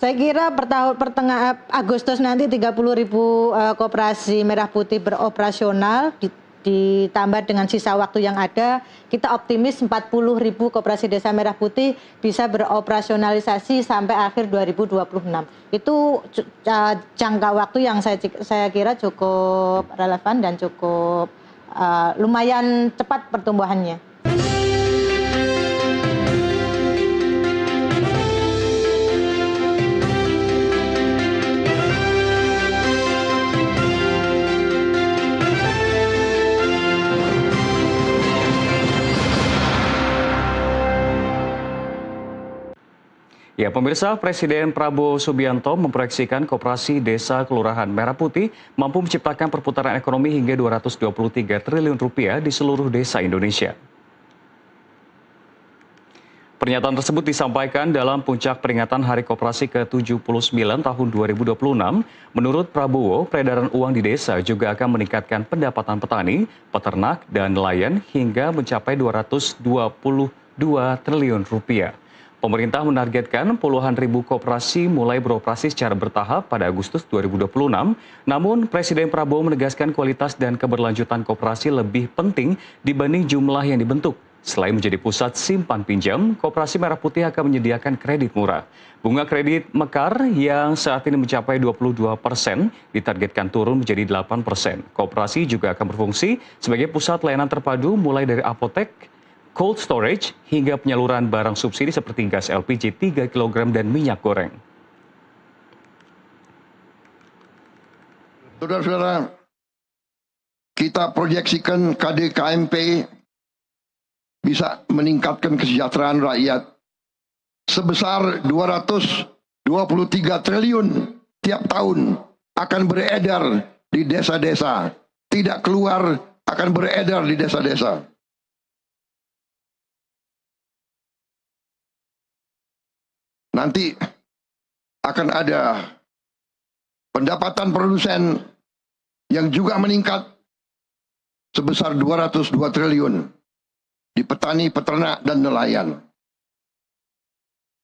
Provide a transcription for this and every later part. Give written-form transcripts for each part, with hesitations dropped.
Saya kira pertengahan Agustus nanti 30.000 koperasi merah putih beroperasional, ditambah dengan sisa waktu yang ada, kita optimis 40.000 koperasi desa merah putih bisa beroperasionalisasi sampai akhir 2026. Itu jangka waktu yang saya kira cukup relevan dan cukup lumayan cepat pertumbuhannya. Ya, pemirsa, Presiden Prabowo Subianto memproyeksikan Koperasi Desa Kelurahan Merah Putih mampu menciptakan perputaran ekonomi hingga Rp223 triliun di seluruh desa Indonesia. Pernyataan tersebut disampaikan dalam puncak peringatan Hari Koperasi ke-79 tahun 2026. Menurut Prabowo, peredaran uang di desa juga akan meningkatkan pendapatan petani, peternak, dan nelayan hingga mencapai Rp222 triliun. Pemerintah menargetkan puluhan ribu koperasi mulai beroperasi secara bertahap pada Agustus 2026. Namun, Presiden Prabowo menegaskan kualitas dan keberlanjutan koperasi lebih penting dibanding jumlah yang dibentuk. Selain menjadi pusat simpan pinjam, Koperasi Merah Putih akan menyediakan kredit murah. Bunga kredit mekar yang saat ini mencapai 22% ditargetkan turun menjadi 8%. Koperasi juga akan berfungsi sebagai pusat layanan terpadu mulai dari apotek, cold storage, hingga penyaluran barang subsidi seperti gas LPG 3 kg dan minyak goreng. Saudara-saudara, kita proyeksikan KDKMP bisa meningkatkan kesejahteraan rakyat sebesar 223 triliun tiap tahun akan beredar di desa-desa. Tidak keluar, akan beredar di desa-desa. Nanti akan ada pendapatan produsen yang juga meningkat sebesar 202 triliun di petani, peternak, dan nelayan.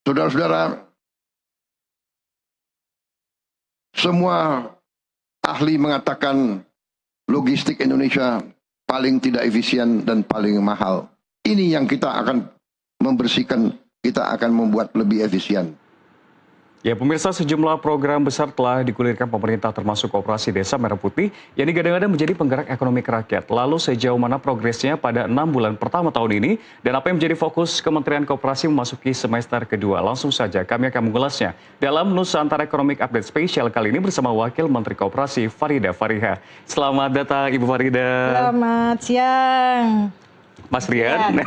Saudara-saudara, semua ahli mengatakan logistik Indonesia paling tidak efisien dan paling mahal. Ini yang kita akan membersihkan, kita akan membuat lebih efisien. Ya, pemirsa, sejumlah program besar telah digulirkan pemerintah termasuk Koperasi Desa Merah Putih yang digadang-gadang menjadi penggerak ekonomi rakyat. Lalu sejauh mana progresnya pada 6 bulan pertama tahun ini dan apa yang menjadi fokus Kementerian Koperasi memasuki semester kedua? Langsung saja kami akan mengulasnya dalam Nusantara Economic Update Spesial kali ini bersama Wakil Menteri Koperasi Farida Fariha. Selamat datang Ibu Farida. Selamat siang. Mas Rian,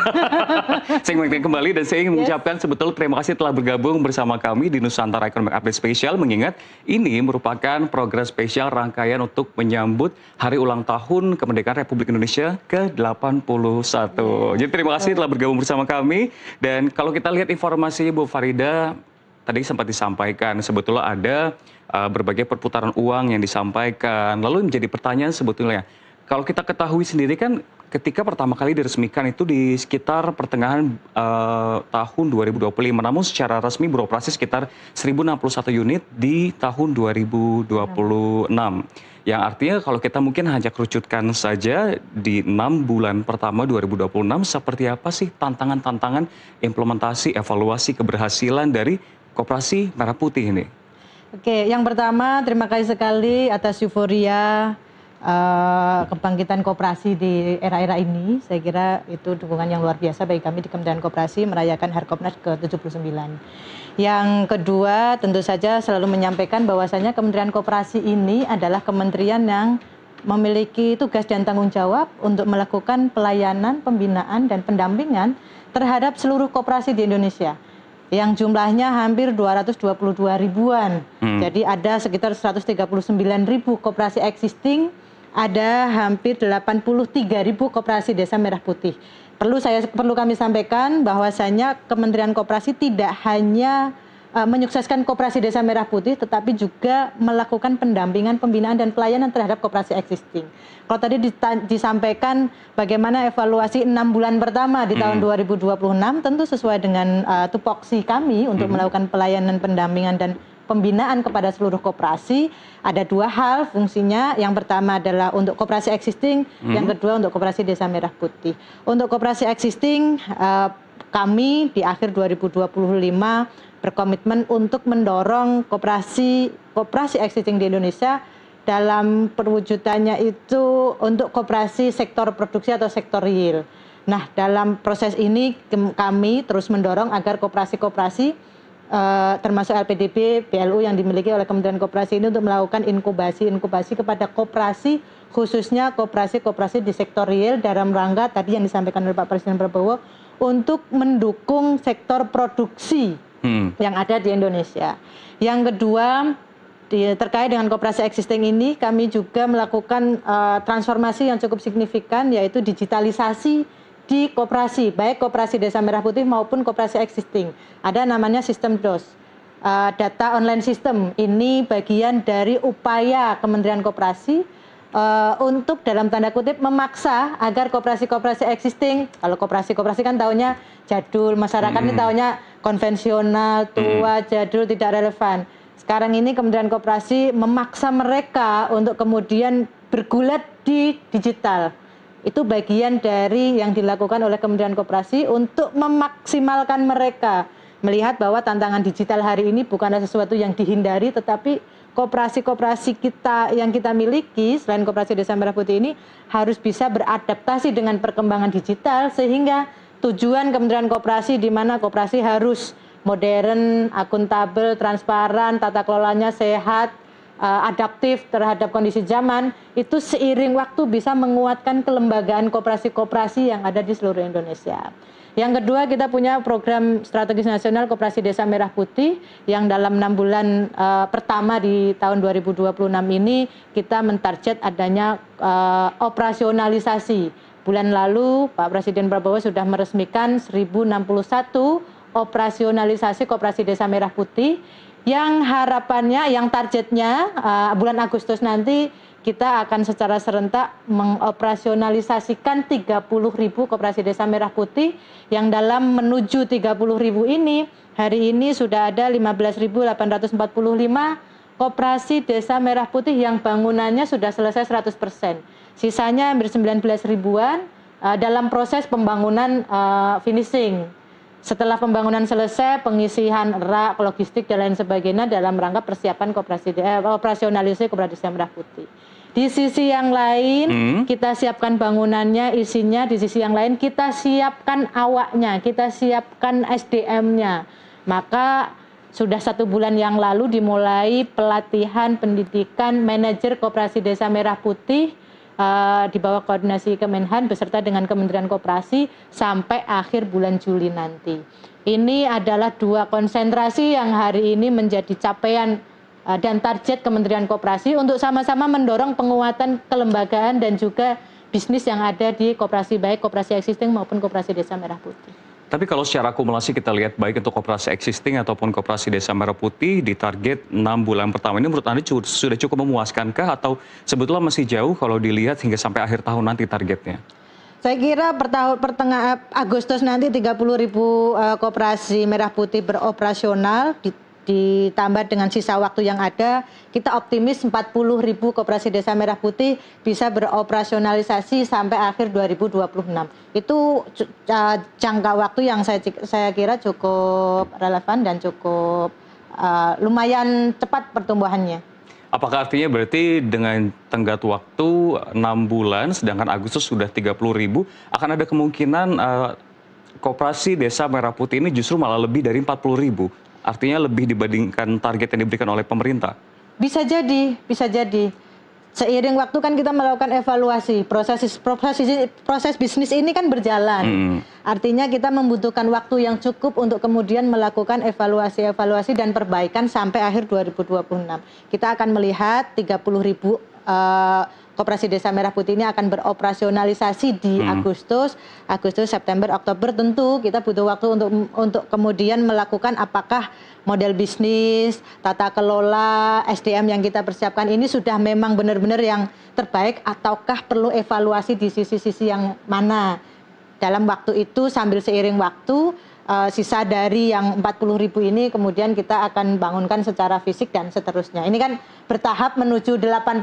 saya ingin kembali dan saya ingin mengucapkan sebetulnya terima kasih telah bergabung bersama kami di Nusantara Economic Update Spesial, mengingat ini merupakan program spesial rangkaian untuk menyambut Hari Ulang Tahun Kemerdekaan Republik Indonesia ke-81. Jadi terima kasih telah bergabung bersama kami. Dan kalau kita lihat informasi Bu Farida, tadi sempat disampaikan sebetulnya ada berbagai perputaran uang yang disampaikan. Lalu menjadi pertanyaan sebetulnya, kalau kita ketahui sendiri kan ketika pertama kali diresmikan itu di sekitar pertengahan tahun 2025, namun secara resmi beroperasi sekitar 1061 unit di tahun 2026. Yang artinya kalau kita mungkin hanya kerucutkan saja di 6 bulan pertama 2026, seperti apa sih tantangan-tantangan implementasi, evaluasi keberhasilan dari Koperasi Merah Putih ini? Oke, yang pertama terima kasih sekali atas euforia kebangkitan koperasi di era-era ini. Saya kira itu dukungan yang luar biasa bagi kami di Kementerian Koperasi merayakan Harkopnas ke-79. Yang kedua, tentu saja selalu menyampaikan bahwasanya Kementerian Koperasi ini adalah kementerian yang memiliki tugas dan tanggung jawab untuk melakukan pelayanan, pembinaan, dan pendampingan terhadap seluruh koperasi di Indonesia, yang jumlahnya hampir 222 ribuan. Jadi ada sekitar 139 ribu koperasi existing, ada hampir 83 ribu koperasi desa merah putih. Perlu kami sampaikan bahwasanya Kementerian Koperasi tidak hanya menyukseskan Koperasi Desa Merah Putih, tetapi juga melakukan pendampingan, pembinaan, dan pelayanan terhadap koperasi existing. Kalau tadi disampaikan bagaimana evaluasi 6 bulan pertama di tahun 2026, tentu sesuai dengan tupoksi kami untuk melakukan pelayanan, pendampingan, dan pembinaan kepada seluruh koperasi. Ada 2 hal fungsinya. Yang pertama adalah untuk koperasi existing, yang kedua untuk koperasi Desa Merah Putih. Untuk koperasi existing, kami di akhir 2025 berkomitmen untuk mendorong koperasi existing di Indonesia dalam perwujudannya itu untuk koperasi sektor produksi atau sektor real. Nah, dalam proses ini kami terus mendorong agar koperasi-koperasi termasuk LPDB, PLU yang dimiliki oleh Kementerian Koperasi ini untuk melakukan inkubasi kepada koperasi, khususnya koperasi-koperasi di sektor real dalam rangka tadi yang disampaikan oleh Pak Presiden Prabowo untuk mendukung sektor produksi yang ada di Indonesia. Yang kedua, terkait dengan koperasi existing ini kami juga melakukan transformasi yang cukup signifikan, yaitu digitalisasi di koperasi, baik koperasi Desa Merah Putih maupun koperasi existing. Ada namanya sistem DOS, data online system. Ini bagian dari upaya Kementerian Koperasi untuk dalam tanda kutip memaksa agar koperasi-koperasi existing, kalau koperasi kan taunya jadul, masyarakat ini taunya konvensional, tua, jadul, tidak relevan. Sekarang ini Kementerian Koperasi memaksa mereka untuk kemudian bergulat di digital. Itu bagian dari yang dilakukan oleh Kementerian Koperasi untuk memaksimalkan mereka. Melihat bahwa tantangan digital hari ini bukanlah sesuatu yang dihindari, tetapi koperasi-koperasi kita yang kita miliki, selain koperasi Desa Merah Putih ini, harus bisa beradaptasi dengan perkembangan digital, sehingga tujuan Kementerian Koperasi di mana koperasi harus modern, akuntabel, transparan, tata kelolanya sehat, adaptif terhadap kondisi zaman, itu seiring waktu bisa menguatkan kelembagaan koperasi-koperasi yang ada di seluruh Indonesia. Yang kedua, kita punya program strategis nasional Koperasi Desa Merah Putih yang dalam 6 bulan pertama di tahun 2026 ini kita mentarget adanya operasionalisasi. Bulan lalu Pak Presiden Prabowo sudah meresmikan 1061 operasionalisasi Koperasi Desa Merah Putih, yang harapannya, yang targetnya bulan Agustus nanti kita akan secara serentak mengoperasionalisasikan 30.000 koperasi Desa Merah Putih, yang dalam menuju 30.000 ini, hari ini sudah ada 15.845 koperasi Desa Merah Putih yang bangunannya sudah selesai 100%. Sisanya hampir 19 ribuan dalam proses pembangunan finishing. Setelah pembangunan selesai, pengisian rak, logistik, dan lain sebagainya dalam rangka persiapan operasionalisasi Koperasi Desa Merah Putih. Di sisi yang lain, kita siapkan bangunannya, isinya. Di sisi yang lain, kita siapkan awaknya, kita siapkan SDM-nya. Maka sudah 1 bulan yang lalu dimulai pelatihan pendidikan manajer Koperasi Desa Merah Putih di bawah koordinasi Kemenhan beserta dengan Kementerian Koperasi sampai akhir bulan Juli nanti. Ini adalah 2 konsentrasi yang hari ini menjadi capaian dan target Kementerian Koperasi untuk sama-sama mendorong penguatan kelembagaan dan juga bisnis yang ada di koperasi, baik koperasi existing maupun koperasi Desa Merah Putih. Tapi kalau secara akumulasi kita lihat baik untuk koperasi existing ataupun koperasi Desa Merah Putih di target 6 bulan pertama ini, menurut Anda sudah cukup memuaskankah atau sebetulnya masih jauh kalau dilihat hingga sampai akhir tahun nanti targetnya? Saya kira pertengahan Agustus nanti 30.000 koperasi Merah Putih beroperasional, ditambah dengan sisa waktu yang ada, kita optimis 40.000 koperasi Desa Merah Putih bisa beroperasionalisasi sampai akhir 2026. Itu jangka waktu yang saya kira cukup relevan dan cukup lumayan cepat pertumbuhannya. Apakah artinya berarti dengan tenggat waktu 6 bulan, sedangkan Agustus sudah 30.000, akan ada kemungkinan koperasi Desa Merah Putih ini justru malah lebih dari 40.000? Artinya lebih dibandingkan target yang diberikan oleh pemerintah? Bisa jadi, bisa jadi. Seiring waktu kan kita melakukan evaluasi, proses bisnis ini kan berjalan. Artinya kita membutuhkan waktu yang cukup untuk kemudian melakukan evaluasi dan perbaikan sampai akhir 2026. Kita akan melihat 30.000 Koperasi Desa Merah Putih ini akan beroperasionalisasi di Agustus, September, Oktober. Tentu kita butuh waktu untuk kemudian melakukan apakah model bisnis, tata kelola, SDM yang kita persiapkan ini sudah memang benar-benar yang terbaik ataukah perlu evaluasi di sisi-sisi yang mana. Dalam waktu itu sambil seiring waktu sisa dari yang 40.000 ini kemudian kita akan bangunkan secara fisik dan seterusnya. Ini kan bertahap menuju 80.000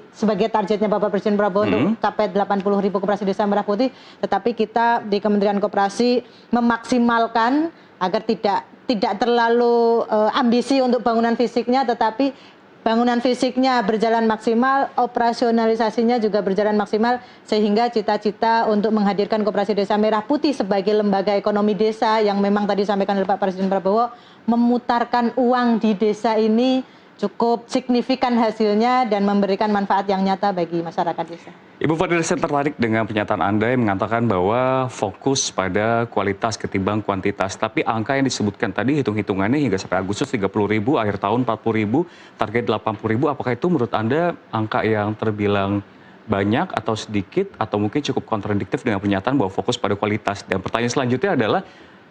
sebagai targetnya Bapak Presiden Prabowo untuk capai 80.000 koperasi desa merah putih. Tetapi kita di Kementerian Koperasi memaksimalkan agar tidak terlalu ambisi untuk bangunan fisiknya, tetapi bangunan fisiknya berjalan maksimal, operasionalisasinya juga berjalan maksimal, sehingga cita-cita untuk menghadirkan Koperasi Desa Merah Putih sebagai lembaga ekonomi desa yang memang tadi disampaikan oleh Pak Presiden Prabowo, memutarkan uang di desa ini cukup signifikan hasilnya dan memberikan manfaat yang nyata bagi masyarakat desa. Ibu Fadila, saya tertarik dengan pernyataan Anda yang mengatakan bahwa fokus pada kualitas ketimbang kuantitas. Tapi angka yang disebutkan tadi, hitung-hitungannya hingga sampai Agustus 30.000, akhir tahun 40.000, target 80.000. Apakah itu menurut Anda angka yang terbilang banyak atau sedikit, atau mungkin cukup kontradiktif dengan pernyataan bahwa fokus pada kualitas? Dan pertanyaan selanjutnya adalah,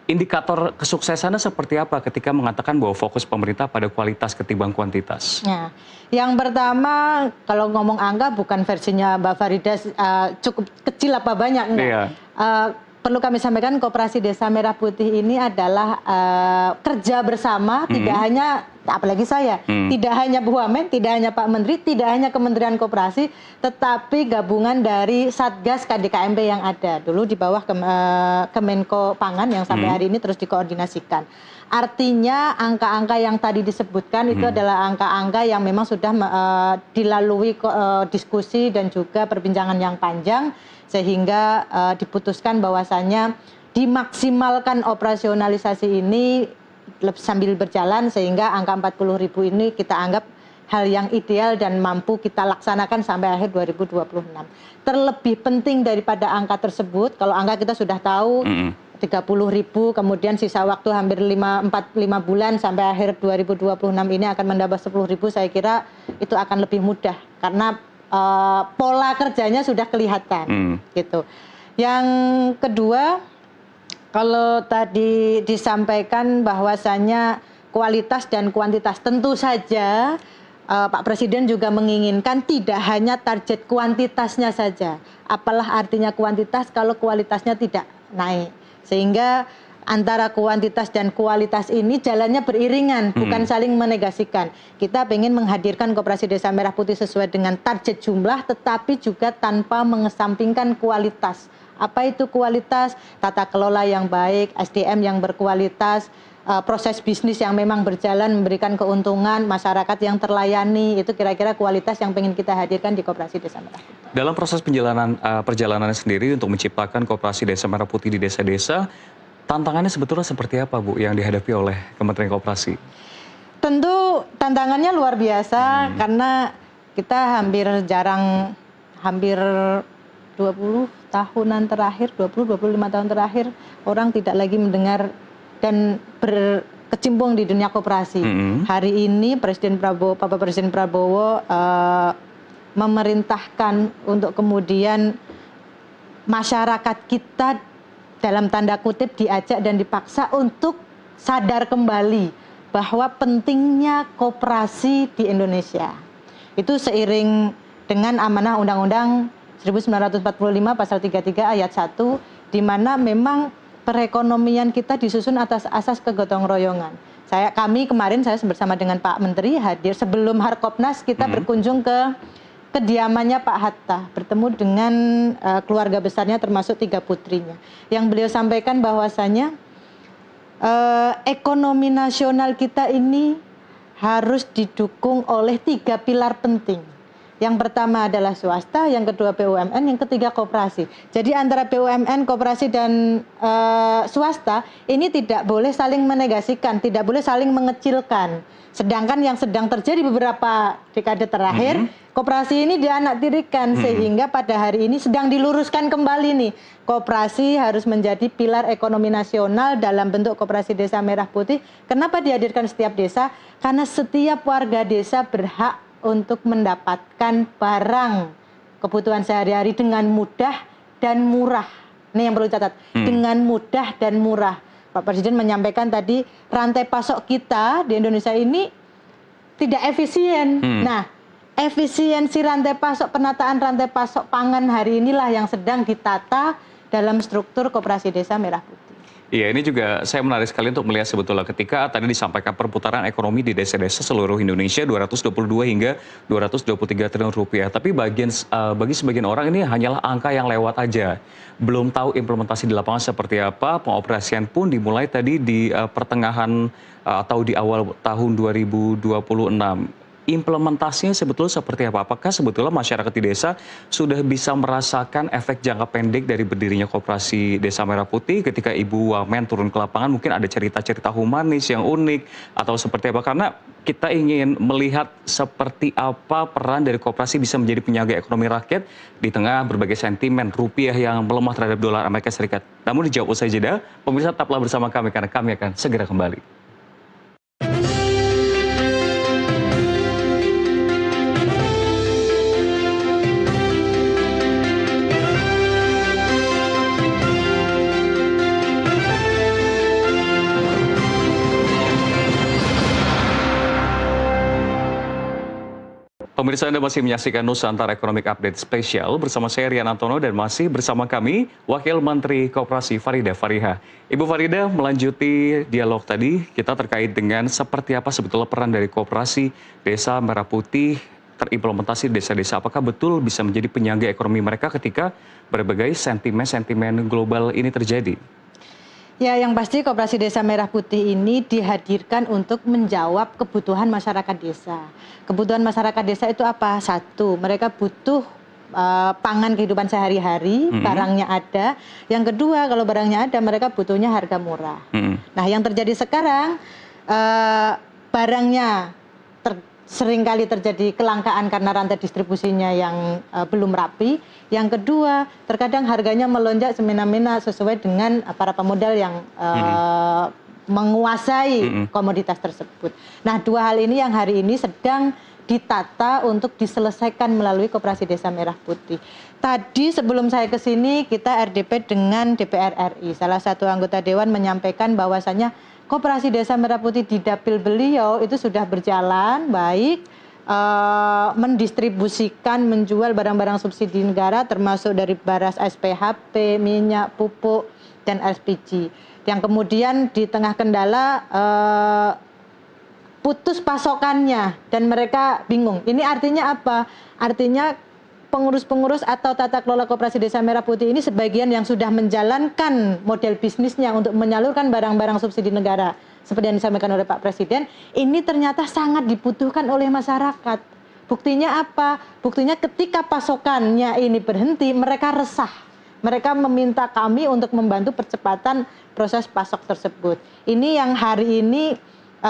indikator kesuksesannya seperti apa ketika mengatakan bahwa fokus pemerintah pada kualitas ketimbang kuantitas? Nah, yang pertama kalau ngomong angka bukan versinya Mbak Farida cukup kecil apa banyak, enggak. Iya. Perlu kami sampaikan Koperasi Desa Merah Putih ini adalah kerja bersama, tidak hanya, apalagi saya, tidak hanya Bu Wamen, tidak hanya Pak Menteri, tidak hanya Kementerian Koperasi, tetapi gabungan dari Satgas KDKMP yang ada. Dulu di bawah Kemenko Pangan yang sampai hari ini terus dikoordinasikan. Artinya angka-angka yang tadi disebutkan itu adalah angka-angka yang memang sudah dilalui diskusi dan juga perbincangan yang panjang, sehingga diputuskan bahwasannya dimaksimalkan operasionalisasi ini sambil berjalan, sehingga angka 40.000 ini kita anggap hal yang ideal dan mampu kita laksanakan sampai akhir 2026. Terlebih penting daripada angka tersebut, kalau angka kita sudah tahu 30.000, kemudian sisa waktu hampir 5 bulan sampai akhir 2026 ini akan mendapat 10.000, saya kira itu akan lebih mudah karena pola kerjanya sudah kelihatan, gitu. Yang kedua, kalau tadi disampaikan bahwasannya kualitas dan kuantitas, tentu saja Pak Presiden juga menginginkan tidak hanya target kuantitasnya saja. Apalah artinya kuantitas kalau kualitasnya tidak naik, sehingga antara kuantitas dan kualitas ini jalannya beriringan, bukan saling menegasikan. Kita ingin menghadirkan Koperasi Desa Merah Putih sesuai dengan target jumlah, tetapi juga tanpa mengesampingkan kualitas. Apa itu kualitas? Tata kelola yang baik, SDM yang berkualitas, proses bisnis yang memang berjalan, memberikan keuntungan, masyarakat yang terlayani, itu kira-kira kualitas yang ingin kita hadirkan di Koperasi Desa Merah Putih. Dalam proses perjalanan sendiri untuk menciptakan Koperasi Desa Merah Putih di desa-desa, tantangannya sebetulnya seperti apa, Bu, yang dihadapi oleh Kementerian Koperasi? Tentu tantangannya luar biasa karena kita hampir 20 tahunan terakhir, 20-25 tahun terakhir, orang tidak lagi mendengar dan berkecimpung di dunia koperasi. Hari ini Bapak Presiden Prabowo memerintahkan untuk kemudian masyarakat kita dalam tanda kutip diajak dan dipaksa untuk sadar kembali bahwa pentingnya koperasi di Indonesia. Itu seiring dengan amanah Undang-Undang 1945 pasal 33 ayat 1, di mana memang perekonomian kita disusun atas asas kegotong royongan. Kami kemarin saya bersama dengan Pak Menteri hadir sebelum Harkopnas, kita berkunjung ke kediamannya Pak Hatta, bertemu dengan keluarga besarnya termasuk 3 putrinya. Yang beliau sampaikan bahwasanya ekonomi nasional kita ini harus didukung oleh 3 pilar penting. Yang pertama adalah swasta, yang kedua BUMN, yang ketiga koperasi. Jadi antara BUMN, koperasi dan swasta ini tidak boleh saling menegasikan, tidak boleh saling mengecilkan. Sedangkan yang sedang terjadi beberapa dekade terakhir, koperasi ini dianaktirikan, sehingga pada hari ini sedang diluruskan kembali nih. Koperasi harus menjadi pilar ekonomi nasional dalam bentuk Koperasi Desa Merah Putih. Kenapa dihadirkan setiap desa? Karena setiap warga desa berhak untuk mendapatkan barang kebutuhan sehari-hari dengan mudah dan murah. Ini yang perlu dicatat, dengan mudah dan murah. Pak Presiden menyampaikan tadi rantai pasok kita di Indonesia ini tidak efisien. Nah, efisiensi rantai pasok, penataan rantai pasok pangan hari inilah yang sedang ditata dalam struktur Koperasi Desa Merah Putih. Iya, ini juga saya menarik sekali untuk melihat sebetulnya ketika tadi disampaikan perputaran ekonomi di desa-desa seluruh Indonesia 222 hingga 223 triliun rupiah. Tapi bagi sebagian orang ini hanyalah angka yang lewat aja. Belum tahu implementasi di lapangan seperti apa, pengoperasian pun dimulai tadi di pertengahan atau di awal tahun 2026. Implementasinya sebetulnya seperti apa? Apakah sebetulnya masyarakat di desa sudah bisa merasakan efek jangka pendek dari berdirinya Koperasi Desa Merah Putih ketika Ibu Wamen turun ke lapangan? Mungkin ada cerita-cerita humanis yang unik atau seperti apa? Karena kita ingin melihat seperti apa peran dari koperasi bisa menjadi penyangga ekonomi rakyat di tengah berbagai sentimen rupiah yang melemah terhadap dolar Amerika Serikat. Namun dijawab usai jeda, pemirsa tetaplah bersama kami karena kami akan segera kembali. Pemirsa, Anda masih menyaksikan Nusantara Economic Update Spesial bersama saya Rian Antono dan masih bersama kami Wakil Menteri Koperasi Farida Fariha. Ibu Farida, melanjuti dialog tadi kita terkait dengan seperti apa sebetulnya peran dari Koperasi Desa Merah Putih terimplementasi di desa-desa. Apakah betul bisa menjadi penyangga ekonomi mereka ketika berbagai sentimen-sentimen global ini terjadi? Ya, yang pasti Koperasi Desa Merah Putih ini dihadirkan untuk menjawab kebutuhan masyarakat desa. Kebutuhan masyarakat desa itu apa? Satu, mereka butuh pangan kehidupan sehari-hari, barangnya ada. Yang kedua, kalau barangnya ada, mereka butuhnya harga murah. Nah, yang terjadi sekarang, barangnya seringkali terjadi kelangkaan karena rantai distribusinya yang belum rapi. Yang kedua, terkadang harganya melonjak semena-mena sesuai dengan para pemodal yang menguasai komoditas tersebut. Nah, dua hal ini yang hari ini sedang ditata untuk diselesaikan melalui Koperasi Desa Merah Putih. Tadi sebelum saya ke sini, kita RDP dengan DPR RI. Salah satu anggota Dewan menyampaikan bahwasannya Koperasi Desa Merah Putih di dapil beliau itu sudah berjalan baik, mendistribusikan, menjual barang-barang subsidi negara termasuk dari beras SPHP, minyak, pupuk, dan LPG. Yang kemudian di tengah kendala putus pasokannya dan mereka bingung. Ini artinya apa? Artinya pengurus-pengurus atau tata kelola Koperasi Desa Merah Putih ini sebagian yang sudah menjalankan model bisnisnya untuk menyalurkan barang-barang subsidi negara seperti yang disampaikan oleh Pak Presiden, ini ternyata sangat dibutuhkan oleh masyarakat. Buktinya apa? Buktinya ketika pasokannya ini berhenti, mereka resah. Mereka meminta kami untuk membantu percepatan proses pasok tersebut. Ini yang hari ini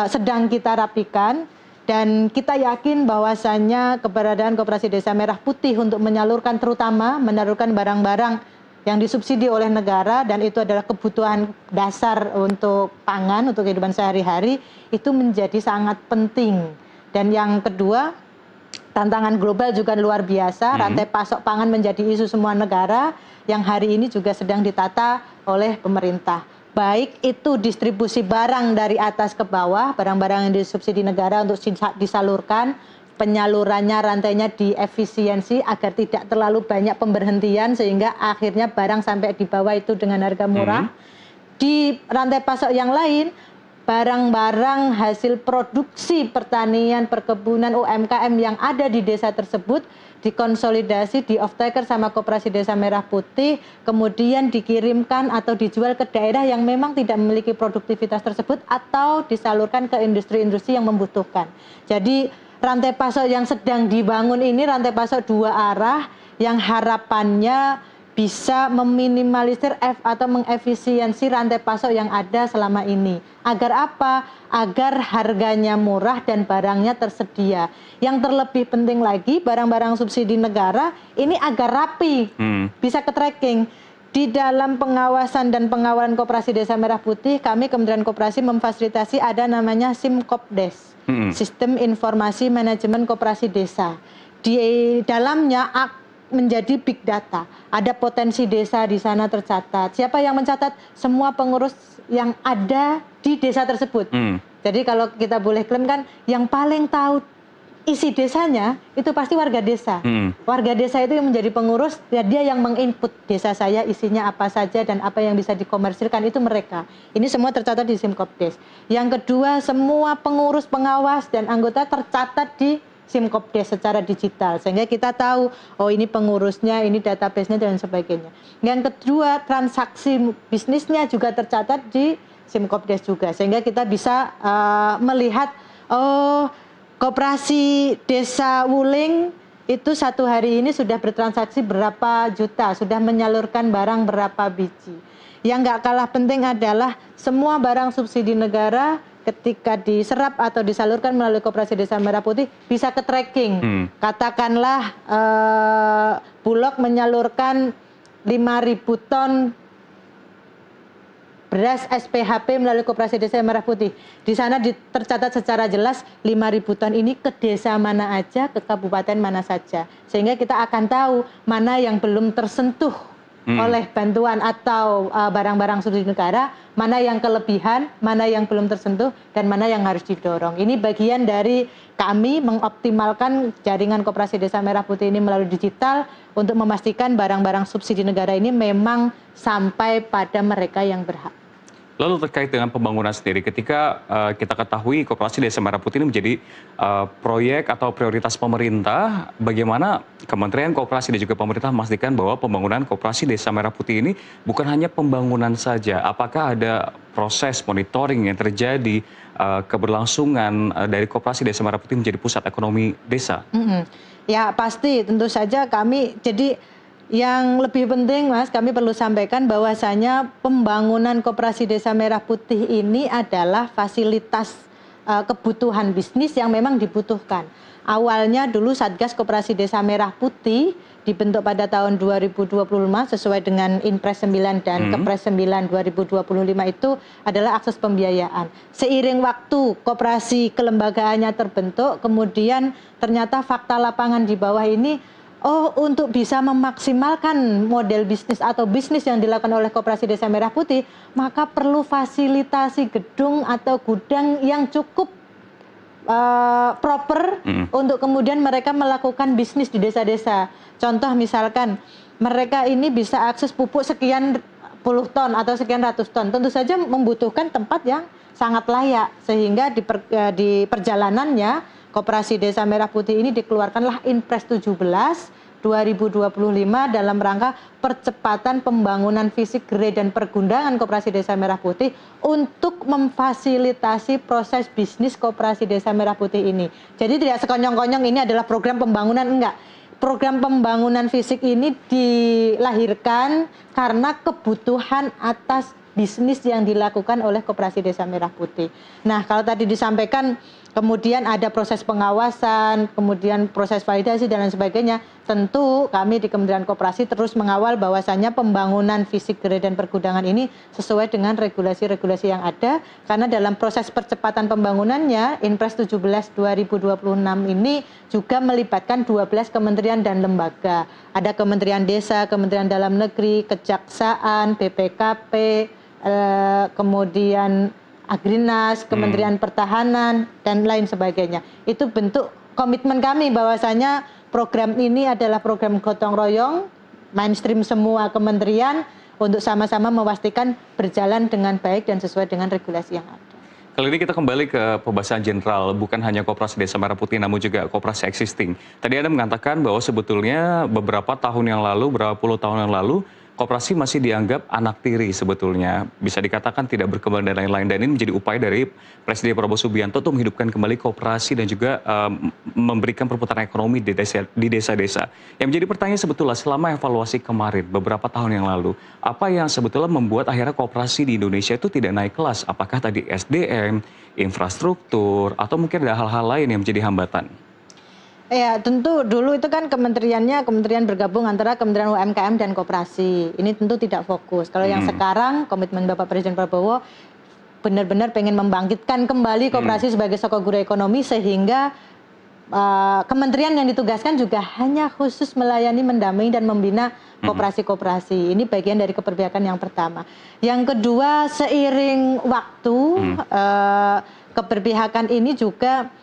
sedang kita rapikan. Dan kita yakin bahwasannya keberadaan Koperasi Desa Merah Putih untuk menyalurkan, terutama menyalurkan barang-barang yang disubsidi oleh negara dan itu adalah kebutuhan dasar untuk pangan, untuk kehidupan sehari-hari, itu menjadi sangat penting. Dan yang kedua, tantangan global juga luar biasa, rantai pasok pangan menjadi isu semua negara yang hari ini juga sedang ditata oleh pemerintah. Baik itu distribusi barang dari atas ke bawah, barang-barang yang disubsidi negara untuk disalurkan, penyalurannya, rantainya diefisiensi agar tidak terlalu banyak pemberhentian sehingga akhirnya barang sampai di bawah itu dengan harga murah. Di rantai pasok yang lain, barang-barang hasil produksi pertanian, perkebunan, UMKM yang ada di desa tersebut dikonsolidasi, di off-taker sama Koperasi Desa Merah Putih, kemudian dikirimkan atau dijual ke daerah yang memang tidak memiliki produktivitas tersebut atau disalurkan ke industri-industri yang membutuhkan. Jadi rantai pasok yang sedang dibangun ini rantai pasok dua arah yang harapannya bisa meminimalisir atau mengefisiensi rantai pasok yang ada selama ini. Agar apa? Agar harganya murah dan barangnya tersedia. Yang terlebih penting lagi, barang-barang subsidi negara ini agar rapi, bisa ke-tracking. Di dalam pengawasan dan pengawalan Koperasi Desa Merah Putih, kami Kementerian Koperasi memfasilitasi ada namanya SIMKOPDES, Sistem Informasi Manajemen Koperasi Desa. Di dalamnya menjadi big data. Ada potensi desa di sana tercatat. Siapa yang mencatat? Semua pengurus yang ada di desa tersebut. Jadi kalau kita boleh klaim kan, yang paling tahu isi desanya itu pasti warga desa. Warga desa itu yang menjadi pengurus, ya dia yang menginput desa saya isinya apa saja dan apa yang bisa dikomersilkan itu mereka. Ini semua tercatat di Simkopdes. Yang kedua, semua pengurus, pengawas dan anggota tercatat di Simkopdes secara digital sehingga kita tahu oh ini pengurusnya, ini database-nya dan sebagainya. Yang kedua, transaksi bisnisnya juga tercatat di Simkopdes juga sehingga kita bisa melihat oh Koperasi Desa Wuling itu satu hari ini sudah bertransaksi berapa juta, sudah menyalurkan barang berapa biji. Yang nggak kalah penting adalah semua barang subsidi negara ketika diserap atau disalurkan melalui Koperasi Desa Merah Putih bisa ke tracking. Katakanlah Bulog menyalurkan 5.000 ton beras SPHP melalui Koperasi Desa Merah Putih. Di sana tercatat secara jelas 5.000 ton ini ke desa mana aja, ke kabupaten mana saja. Sehingga kita akan tahu mana yang belum tersentuh oleh bantuan atau barang-barang subsidi negara, mana yang kelebihan, mana yang belum tersentuh, dan mana yang harus didorong. Ini bagian dari kami mengoptimalkan jaringan Koperasi Desa Merah Putih ini melalui digital untuk memastikan barang-barang subsidi negara ini memang sampai pada mereka yang berhak. Lalu terkait dengan pembangunan sendiri, ketika kita ketahui Koperasi Desa Merah Putih ini menjadi proyek atau prioritas pemerintah, bagaimana Kementerian Koperasi dan juga pemerintah memastikan bahwa pembangunan Koperasi Desa Merah Putih ini bukan hanya pembangunan saja, apakah ada proses monitoring yang terjadi keberlangsungan dari Koperasi Desa Merah Putih menjadi pusat ekonomi desa? Ya pasti, tentu saja kami jadi yang lebih penting Mas, kami perlu sampaikan bahwasanya pembangunan Koperasi Desa Merah Putih ini adalah fasilitas kebutuhan bisnis yang memang dibutuhkan. Awalnya dulu Satgas Koperasi Desa Merah Putih dibentuk pada tahun 2025 sesuai dengan Inpres 9 dan Kepres 9 2025 itu adalah akses pembiayaan. Seiring waktu koperasi kelembagaannya terbentuk, kemudian ternyata fakta lapangan di bawah ini untuk bisa memaksimalkan model bisnis atau bisnis yang dilakukan oleh Koperasi Desa Merah Putih, maka perlu fasilitasi gedung atau gudang yang cukup proper untuk kemudian mereka melakukan bisnis di desa-desa. Contoh misalkan mereka ini bisa akses pupuk sekian puluh ton atau sekian ratus ton. Tentu saja membutuhkan tempat yang sangat layak sehingga di perjalanannya Koperasi Desa Merah Putih ini dikeluarkanlah Inpres 17 2025 dalam rangka percepatan pembangunan fisik gerai dan pergundangan Koperasi Desa Merah Putih untuk memfasilitasi proses bisnis Koperasi Desa Merah Putih ini. Jadi tidak sekonyong-konyong ini adalah program pembangunan, enggak. Program pembangunan fisik ini dilahirkan karena kebutuhan atas bisnis yang dilakukan oleh Koperasi Desa Merah Putih. Nah, kalau tadi disampaikan kemudian ada proses pengawasan, kemudian proses validasi dan lain sebagainya. Tentu kami di Kementerian Koperasi terus mengawal bahwasannya pembangunan fisik gerai dan pergudangan ini sesuai dengan regulasi-regulasi yang ada. Karena dalam proses percepatan pembangunannya, Inpres 17 2026 ini juga melibatkan 12 kementerian dan lembaga. Ada Kementerian Desa, Kementerian Dalam Negeri, Kejaksaan, BPKP, kemudian Agrinas, Kementerian Pertahanan, dan lain sebagainya. Itu bentuk komitmen kami bahwasanya program ini adalah program gotong royong, mainstream semua kementerian untuk sama-sama memastikan berjalan dengan baik dan sesuai dengan regulasi yang ada. Kali ini kita kembali ke pembahasan general, bukan hanya Koperasi Desa Merah Putih, namun juga koperasi existing. Tadi Anda mengatakan bahwa sebetulnya beberapa tahun yang lalu, berapa puluh tahun yang lalu, koperasi masih dianggap anak tiri sebetulnya. Bisa dikatakan tidak berkembang dan lain-lain. Dan ini menjadi upaya dari Presiden Prabowo Subianto untuk menghidupkan kembali koperasi dan juga memberikan perputaran ekonomi di desa-desa. Yang menjadi pertanyaan sebetulnya selama evaluasi kemarin, beberapa tahun yang lalu, apa yang sebetulnya membuat akhirnya koperasi di Indonesia itu tidak naik kelas? Apakah tadi SDM, infrastruktur, atau mungkin ada hal-hal lain yang menjadi hambatan? Ya, tentu dulu itu kan kementerian bergabung antara Kementerian UMKM dan Koperasi. Ini tentu tidak fokus. Kalau yang sekarang komitmen Bapak Presiden Prabowo benar-benar pengen membangkitkan kembali Koperasi sebagai soko guru ekonomi sehingga kementerian yang ditugaskan juga hanya khusus melayani, mendampingi dan membina koperasi-koperasi. Ini bagian dari keberpihakan yang pertama. Yang kedua, seiring waktu keberpihakan ini juga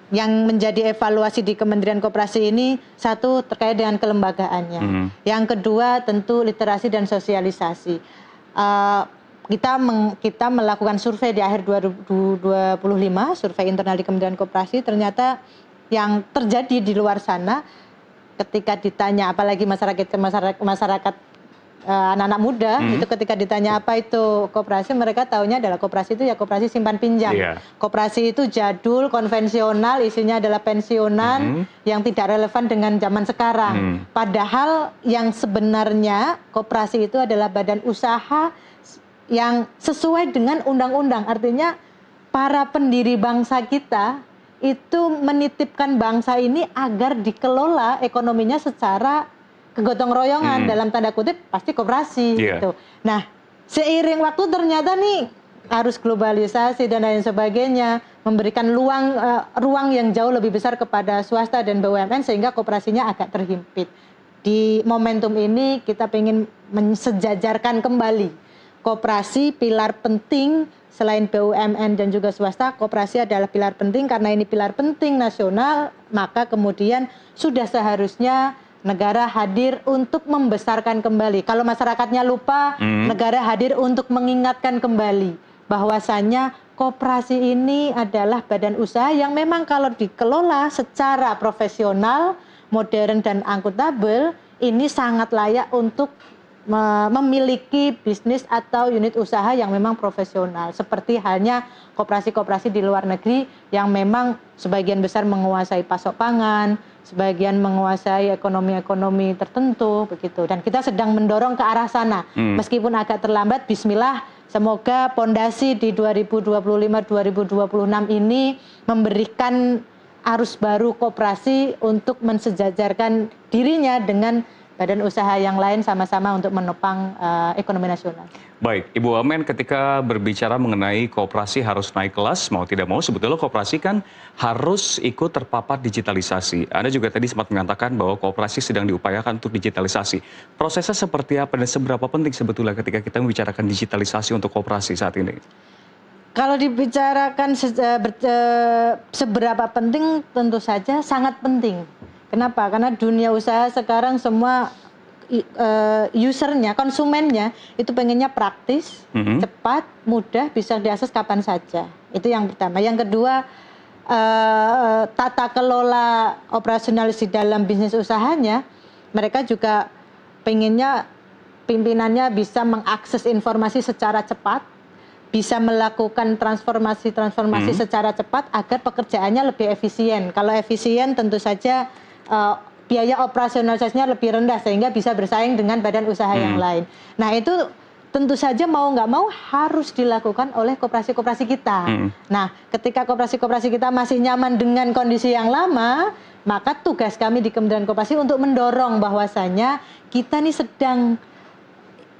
yang menjadi evaluasi di Kementerian Koperasi ini, satu terkait dengan kelembagaannya. Yang kedua tentu literasi dan sosialisasi. Kita melakukan survei di akhir 2025, survei internal di Kementerian Koperasi, ternyata yang terjadi di luar sana ketika ditanya, apalagi masyarakat anak-anak muda, itu ketika ditanya apa itu koperasi, mereka taunya adalah koperasi itu ya koperasi simpan pinjam. Koperasi itu jadul, konvensional, isinya adalah pensiunan yang tidak relevan dengan zaman sekarang. Padahal yang sebenarnya koperasi itu adalah badan usaha yang sesuai dengan undang-undang. Artinya para pendiri bangsa kita itu menitipkan bangsa ini agar dikelola ekonominya secara kegotong royongan, dalam tanda kutip pasti koperasi gitu. Nah, seiring waktu ternyata nih arus globalisasi dan lain sebagainya memberikan ruang yang jauh lebih besar kepada swasta dan BUMN sehingga koperasinya agak terhimpit. Di momentum ini kita ingin mensejajarkan kembali koperasi, pilar penting selain BUMN dan juga swasta. Koperasi adalah pilar penting, karena ini pilar penting nasional, maka kemudian sudah seharusnya negara hadir untuk membesarkan kembali. Kalau masyarakatnya lupa, negara hadir untuk mengingatkan kembali bahwasannya koperasi ini adalah badan usaha yang memang kalau dikelola secara profesional, modern dan akuntabel, ini sangat layak untuk memiliki bisnis atau unit usaha yang memang profesional. Seperti halnya koperasi-koperasi di luar negeri yang memang sebagian besar menguasai pasok pangan, sebagian menguasai ekonomi-ekonomi tertentu begitu. Dan kita sedang mendorong ke arah sana. Meskipun agak terlambat, bismillah, semoga pondasi di 2025-2026 ini memberikan arus baru koperasi untuk mensejajarkan dirinya dengan badan usaha yang lain sama-sama untuk menopang ekonomi nasional. Baik, Ibu Wamen, ketika berbicara mengenai koperasi harus naik kelas, mau tidak mau sebetulnya koperasi kan harus ikut terpapar digitalisasi. Anda juga tadi sempat mengatakan bahwa koperasi sedang diupayakan untuk digitalisasi. Prosesnya seperti apa dan seberapa penting sebetulnya ketika kita membicarakan digitalisasi untuk koperasi saat ini? Kalau dibicarakan seberapa penting, tentu saja sangat penting. Kenapa? Karena dunia usaha sekarang semua usernya, konsumennya itu pengennya praktis, cepat, mudah, bisa diakses kapan saja. Itu yang pertama. Yang kedua, tata kelola operasionalis di dalam bisnis usahanya, mereka juga pengennya pimpinannya bisa mengakses informasi secara cepat, bisa melakukan transformasi secara cepat agar pekerjaannya lebih efisien. Kalau efisien tentu saja biaya operasionalisasinya lebih rendah sehingga bisa bersaing dengan badan usaha yang lain. Nah itu tentu saja mau nggak mau harus dilakukan oleh koperasi-koperasi kita. Nah ketika koperasi-koperasi kita masih nyaman dengan kondisi yang lama, maka tugas kami di Kementerian Koperasi untuk mendorong bahwasanya kita nih sedang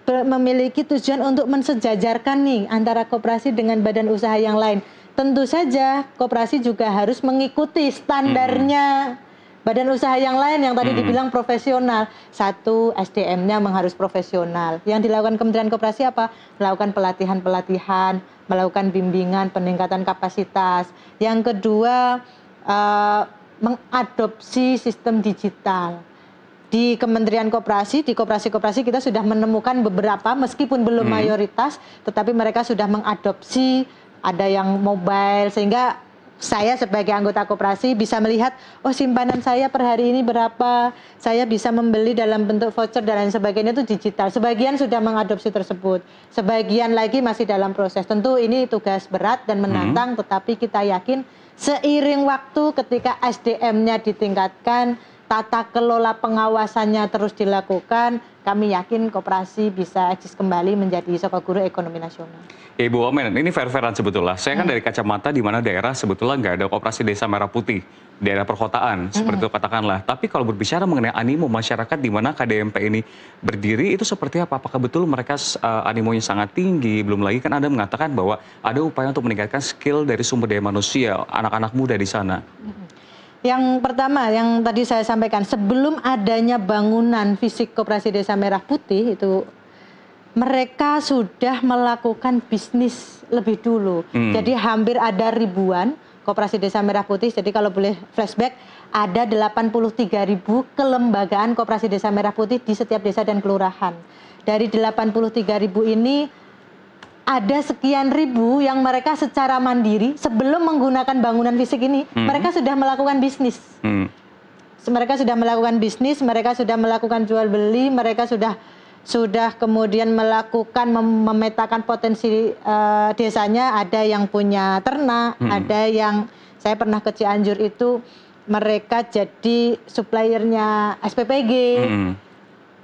memiliki tujuan untuk mensejajarkan nih antara koperasi dengan badan usaha yang lain. Tentu saja koperasi juga harus mengikuti standarnya badan usaha yang lain yang tadi dibilang profesional. Satu, SDM-nya harus profesional. Yang dilakukan Kementerian Koperasi apa? Melakukan pelatihan-pelatihan, melakukan bimbingan, peningkatan kapasitas. Yang kedua, mengadopsi sistem digital. Di Kementerian Koperasi, di koperasi-koperasi kita sudah menemukan beberapa, meskipun belum mayoritas, tetapi mereka sudah mengadopsi, ada yang mobile, sehingga saya sebagai anggota koperasi bisa melihat, oh simpanan saya per hari ini berapa, saya bisa membeli dalam bentuk voucher dan lain sebagainya, itu digital. Sebagian sudah mengadopsi tersebut, sebagian lagi masih dalam proses. Tentu ini tugas berat dan menantang, tetapi kita yakin seiring waktu ketika SDM-nya ditingkatkan, tata kelola pengawasannya terus dilakukan, kami yakin koperasi bisa eksis kembali menjadi sokok guru ekonomi nasional. Ibu Wamen, ini fair-fairan sebetulnya. Saya kan dari kacamata di mana daerah sebetulnya nggak ada koperasi desa merah putih, daerah perkotaan, seperti itu katakanlah. Tapi kalau berbicara mengenai animo masyarakat di mana KDMP ini berdiri, itu seperti apa? Apakah betul mereka animonya sangat tinggi? Belum lagi kan Anda mengatakan bahwa ada upaya untuk meningkatkan skill dari sumber daya manusia, anak-anak muda di sana. Yang pertama, yang tadi saya sampaikan, sebelum adanya bangunan fisik Koperasi Desa Merah Putih itu, mereka sudah melakukan bisnis lebih dulu. Jadi hampir ada ribuan Koperasi Desa Merah Putih. Jadi kalau boleh flashback, ada 83.000 kelembagaan Koperasi Desa Merah Putih di setiap desa dan kelurahan. Dari 83.000 ini ada sekian ribu yang mereka secara mandiri sebelum menggunakan bangunan fisik ini, mereka sudah melakukan bisnis. Mereka sudah melakukan bisnis, mereka sudah melakukan jual beli, mereka sudah kemudian melakukan memetakan potensi desanya. Ada yang punya ternak, ada yang, saya pernah ke Cianjur itu, mereka jadi suppliernya SPPG.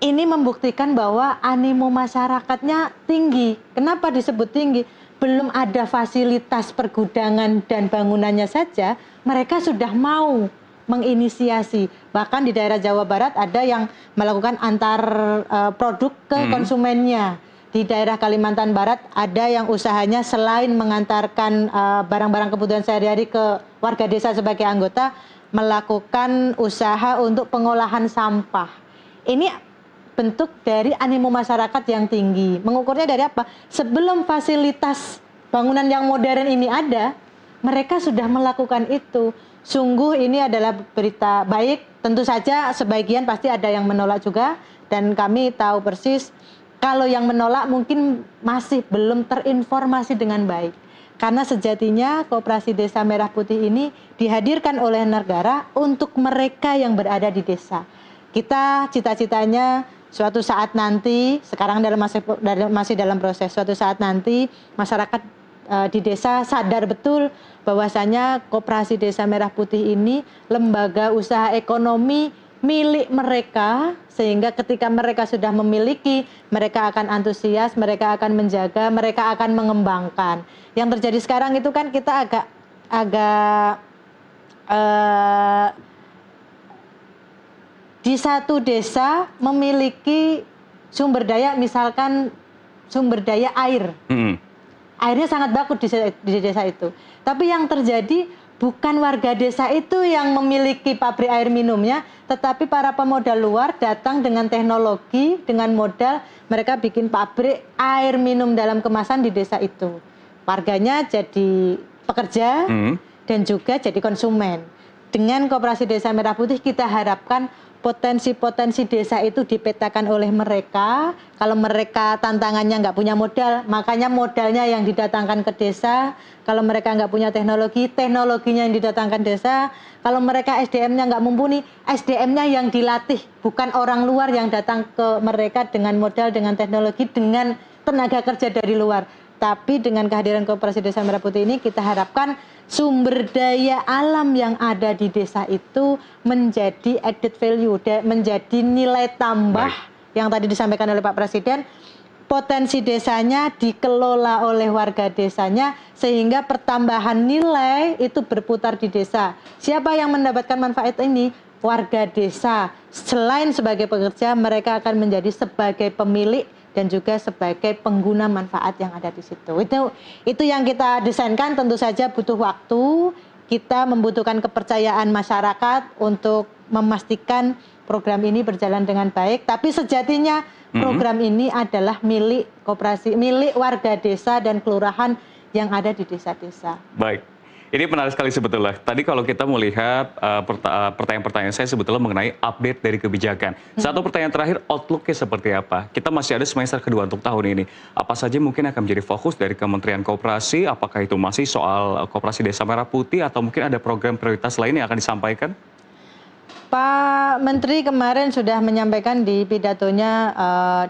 Ini membuktikan bahwa animo masyarakatnya tinggi. Kenapa disebut tinggi? Belum ada fasilitas pergudangan dan bangunannya saja, mereka sudah mau menginisiasi. Bahkan di daerah Jawa Barat ada yang melakukan antar produk ke konsumennya. Di daerah Kalimantan Barat ada yang usahanya selain mengantarkan barang-barang kebutuhan sehari-hari ke warga desa sebagai anggota, melakukan usaha untuk pengolahan sampah. Ini bentuk dari animo masyarakat yang tinggi. Mengukurnya dari apa? Sebelum fasilitas bangunan yang modern ini ada, mereka sudah melakukan itu. Sungguh ini adalah berita baik. Tentu saja sebagian pasti ada yang menolak juga, dan kami tahu persis kalau yang menolak mungkin masih belum terinformasi dengan baik. Karena sejatinya Koperasi Desa Merah Putih ini dihadirkan oleh negara untuk mereka yang berada di desa. Kita cita-citanya suatu saat nanti, sekarang masih dalam proses, suatu saat nanti masyarakat di desa sadar betul bahwasanya Koperasi Desa Merah Putih ini lembaga usaha ekonomi milik mereka, sehingga ketika mereka sudah memiliki, mereka akan antusias, mereka akan menjaga, mereka akan mengembangkan. Yang terjadi sekarang itu kan kita agak di satu desa memiliki sumber daya, misalkan sumber daya air. Airnya sangat bagus di desa itu. Tapi yang terjadi bukan warga desa itu yang memiliki pabrik air minumnya, tetapi para pemodal luar datang dengan teknologi, dengan modal, mereka bikin pabrik air minum dalam kemasan di desa itu. Warganya jadi pekerja dan juga jadi konsumen. Dengan Koperasi Desa Merah Putih kita harapkan potensi-potensi desa itu dipetakan oleh mereka. Kalau mereka tantangannya nggak punya modal, makanya modalnya yang didatangkan ke desa. Kalau mereka nggak punya teknologi, teknologinya yang didatangkan desa. Kalau mereka SDM-nya nggak mumpuni, SDM-nya yang dilatih. Bukan orang luar yang datang ke mereka dengan modal, dengan teknologi, dengan tenaga kerja dari luar. Tapi dengan kehadiran Koperasi Desa Merah Putih ini kita harapkan sumber daya alam yang ada di desa itu menjadi added value, menjadi nilai tambah. Yang tadi disampaikan oleh Pak Presiden, potensi desanya dikelola oleh warga desanya sehingga pertambahan nilai itu berputar di desa. Siapa yang mendapatkan manfaat ini? Warga desa. Selain sebagai pekerja, mereka akan menjadi sebagai pemilik dan juga sebagai pengguna manfaat yang ada di situ. Itu yang kita desainkan. Tentu saja butuh waktu. Kita membutuhkan kepercayaan masyarakat untuk memastikan program ini berjalan dengan baik. Tapi sejatinya program ini adalah milik koperasi, milik warga desa dan kelurahan yang ada di desa-desa. Baik. Ini menarik sekali sebetulnya. Tadi kalau kita melihat pertanyaan-pertanyaan saya sebetulnya mengenai update dari kebijakan. Satu pertanyaan terakhir, outlook-nya seperti apa? Kita masih ada semester kedua untuk tahun ini. Apa saja mungkin akan menjadi fokus dari Kementerian Koperasi? Apakah itu masih soal Koperasi Desa Merah Putih atau mungkin ada program prioritas lain yang akan disampaikan? Pak Menteri kemarin sudah menyampaikan di pidatonya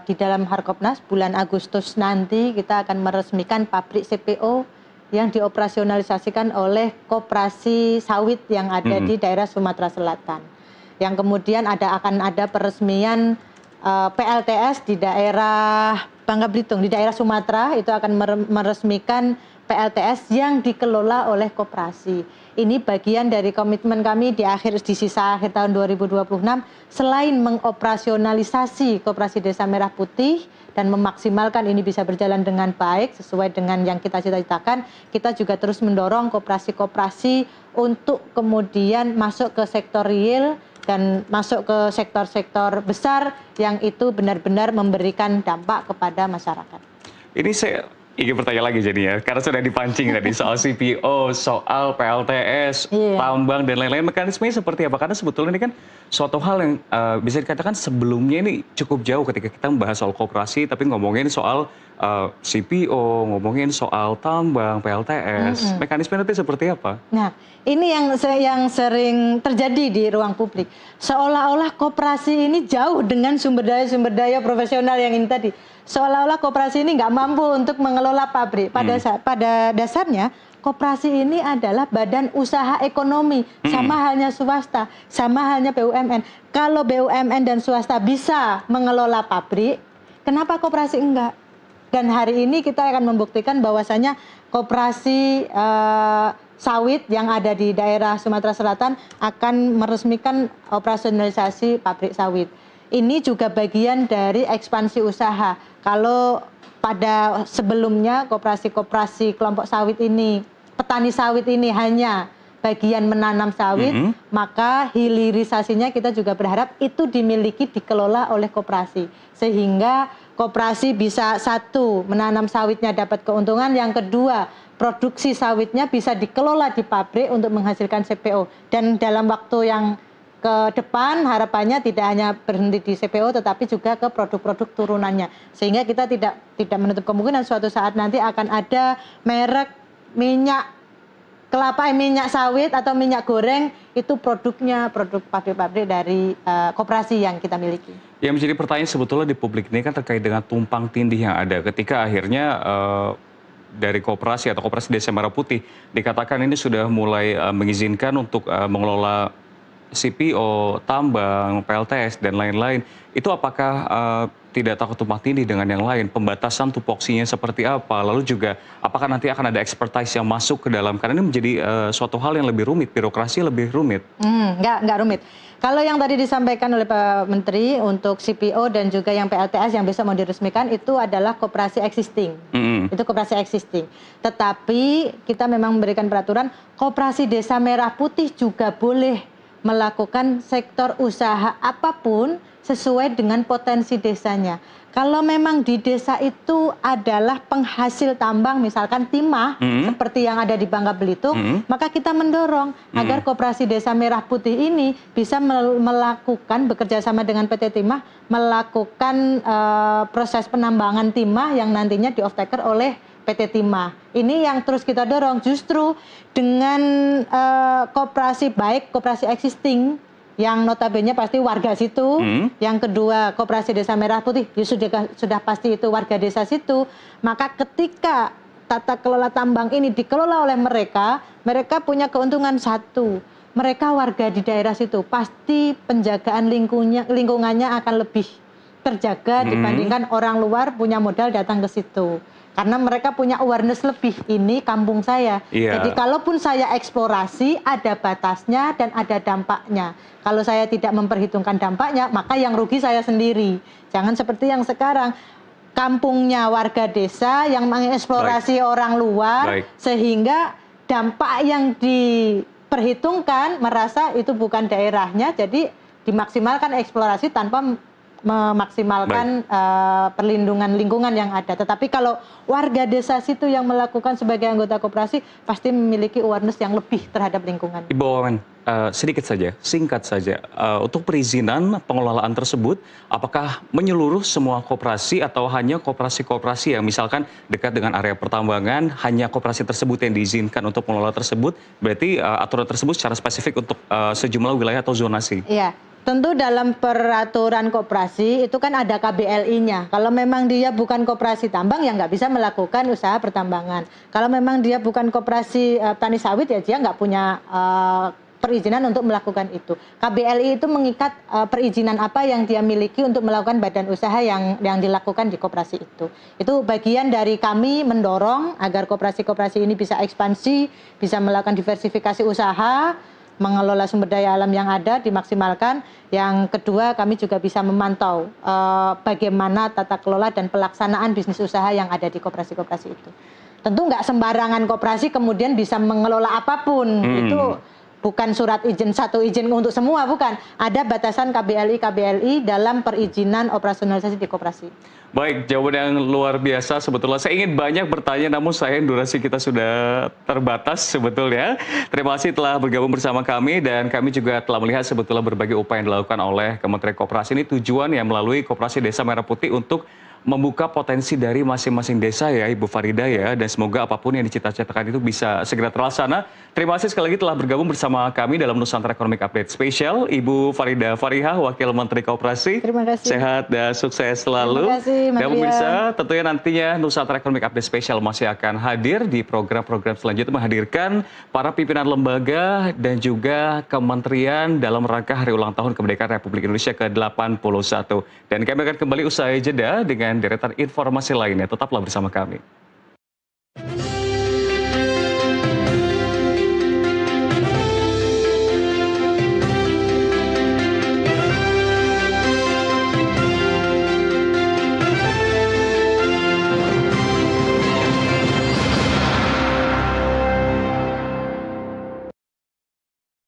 di dalam Harkopnas bulan Agustus nanti kita akan meresmikan pabrik CPO yang dioperasionalisasikan oleh koperasi sawit yang ada di daerah Sumatera Selatan. Yang kemudian akan ada peresmian PLTS di daerah Bangka Belitung, di daerah Sumatera itu akan meresmikan PLTS yang dikelola oleh koperasi. Ini bagian dari komitmen kami di sisa akhir tahun 2026, selain mengoperasionalisasi Koperasi Desa Merah Putih dan memaksimalkan ini bisa berjalan dengan baik sesuai dengan yang kita cita-citakan, kita juga terus mendorong koperasi-koperasi untuk kemudian masuk ke sektor real dan masuk ke sektor-sektor besar yang itu benar-benar memberikan dampak kepada masyarakat. Ini saya ingin bertanya lagi jadinya, karena sudah dipancing tadi soal CPO, soal PLTS, tambang, dan lain-lain. Mekanismenya seperti apa? Karena sebetulnya ini kan suatu hal yang bisa dikatakan sebelumnya ini cukup jauh ketika kita membahas soal koperasi, tapi ngomongin soal CPO, ngomongin soal tambang, PLTS. Mekanisme nanti seperti apa? Nah, ini yang sering terjadi di ruang publik. Seolah-olah koperasi ini jauh dengan sumber daya profesional yang ini tadi. Seolah-olah koperasi ini nggak mampu untuk mengelola pabrik. Pada dasarnya, koperasi ini adalah badan usaha ekonomi, sama halnya swasta, sama halnya BUMN. Kalau BUMN dan swasta bisa mengelola pabrik, kenapa koperasi enggak? Dan hari ini kita akan membuktikan bahwasanya koperasi sawit yang ada di daerah Sumatera Selatan akan meresmikan operasionalisasi pabrik sawit. Ini juga bagian dari ekspansi usaha. Kalau pada sebelumnya koperasi-koperasi kelompok sawit ini, petani sawit ini hanya bagian menanam sawit, maka hilirisasinya kita juga berharap itu dimiliki, dikelola oleh koperasi. Sehingga koperasi bisa satu, menanam sawitnya dapat keuntungan, yang kedua, produksi sawitnya bisa dikelola di pabrik untuk menghasilkan CPO. Dan dalam waktu yang ke depan harapannya tidak hanya berhenti di CPO tetapi juga ke produk-produk turunannya. Sehingga kita tidak menutup kemungkinan suatu saat nanti akan ada merek minyak kelapa, minyak sawit atau minyak goreng itu produknya produk pabrik-pabrik dari koperasi yang kita miliki. Yang menjadi pertanyaan sebetulnya di publik ini kan terkait dengan tumpang tindih yang ada ketika akhirnya dari koperasi atau koperasi Desa Merah Putih dikatakan ini sudah mulai mengizinkan untuk mengelola CPO, tambang, PLTS, dan lain-lain. Itu apakah tidak takut tumpang tindih dengan yang lain? Pembatasan tupoksinya seperti apa? Lalu juga apakah nanti akan ada expertise yang masuk ke dalam? Karena ini menjadi suatu hal yang lebih rumit, birokrasi lebih rumit. Nggak rumit. Kalau yang tadi disampaikan oleh Pak Menteri untuk CPO dan juga yang PLTS yang besok mau diresmikan itu adalah koperasi existing. Itu koperasi existing. Tetapi kita memang memberikan peraturan koperasi Desa Merah Putih juga boleh melakukan sektor usaha apapun sesuai dengan potensi desanya. Kalau memang di desa itu adalah penghasil tambang, misalkan timah, seperti yang ada di Bangka Belitung, maka kita mendorong agar koperasi Desa Merah Putih ini bisa melakukan, bekerja sama dengan PT Timah, melakukan proses penambangan timah yang nantinya di-off-taker oleh PT Timah. Ini yang terus kita dorong, justru dengan koperasi baik, koperasi existing, yang notabene pasti warga situ, yang kedua koperasi Desa Merah Putih, ya sudah pasti itu warga desa situ, maka ketika tata kelola tambang ini dikelola oleh mereka, mereka punya keuntungan satu, mereka warga di daerah situ, pasti penjagaan lingkungannya akan lebih terjaga dibandingkan orang luar punya modal datang ke situ. Karena mereka punya awareness lebih, ini kampung saya. Jadi kalaupun saya eksplorasi, ada batasnya dan ada dampaknya. Kalau saya tidak memperhitungkan dampaknya, maka yang rugi saya sendiri. Jangan seperti yang sekarang, kampungnya warga desa yang mengeksplorasi orang luar, sehingga dampak yang diperhitungkan merasa itu bukan daerahnya, jadi dimaksimalkan eksplorasi tanpa memaksimalkan perlindungan lingkungan yang ada. Tetapi kalau warga desa situ yang melakukan sebagai anggota koperasi pasti memiliki awareness yang lebih terhadap lingkungan. Ibu Wawan, sedikit saja, singkat saja, untuk perizinan pengelolaan tersebut, apakah menyeluruh semua koperasi atau hanya koperasi-koperasi yang misalkan dekat dengan area pertambangan, hanya koperasi tersebut yang diizinkan untuk mengelola tersebut, berarti aturan tersebut secara spesifik untuk sejumlah wilayah atau zonasi? Iya. Tentu dalam peraturan koperasi itu kan ada KBLI-nya. Kalau memang dia bukan koperasi tambang ya nggak bisa melakukan usaha pertambangan. Kalau memang dia bukan koperasi petani sawit ya dia nggak punya perizinan untuk melakukan itu. KBLI itu mengikat perizinan apa yang dia miliki untuk melakukan badan usaha yang dilakukan di koperasi itu. Itu bagian dari kami mendorong agar koperasi-koperasi ini bisa ekspansi, bisa melakukan diversifikasi usaha, mengelola sumber daya alam yang ada dimaksimalkan. Yang kedua, kami juga bisa memantau bagaimana tata kelola dan pelaksanaan bisnis usaha yang ada di koperasi-koperasi itu. Tentu nggak sembarangan koperasi kemudian bisa mengelola apapun. Itu bukan surat izin satu izin untuk semua, bukan. Ada batasan KBLI dalam perizinan operasionalisasi di koperasi. Baik, jawaban yang luar biasa sebetulnya. Saya ingin banyak bertanya, namun sayang durasi kita sudah terbatas sebetulnya. Terima kasih telah bergabung bersama kami, dan kami juga telah melihat sebetulnya berbagai upaya yang dilakukan oleh Kementerian Koperasi. Ini tujuan yang melalui Koperasi Desa Merah Putih untuk membuka potensi dari masing-masing desa ya Ibu Farida ya, dan semoga apapun yang dicita-citakan itu bisa segera terlaksana. Terima kasih sekali lagi telah bergabung bersama kami dalam Nusantara Economic Update Spesial, Ibu Farida Farihah, Wakil Menteri Koperasi. Terima kasih. Sehat dan sukses selalu. Terima kasih, Mas Dan Rian. pemirsa, tentunya nantinya Nusantara Economic Update Spesial masih akan hadir di program-program selanjutnya, menghadirkan para pimpinan lembaga dan juga kementerian dalam rangka Hari Ulang Tahun Kemerdekaan Republik Indonesia ke-81. Dan kami akan kembali usai jeda dengan deretan informasi lainnya. Tetaplah bersama kami.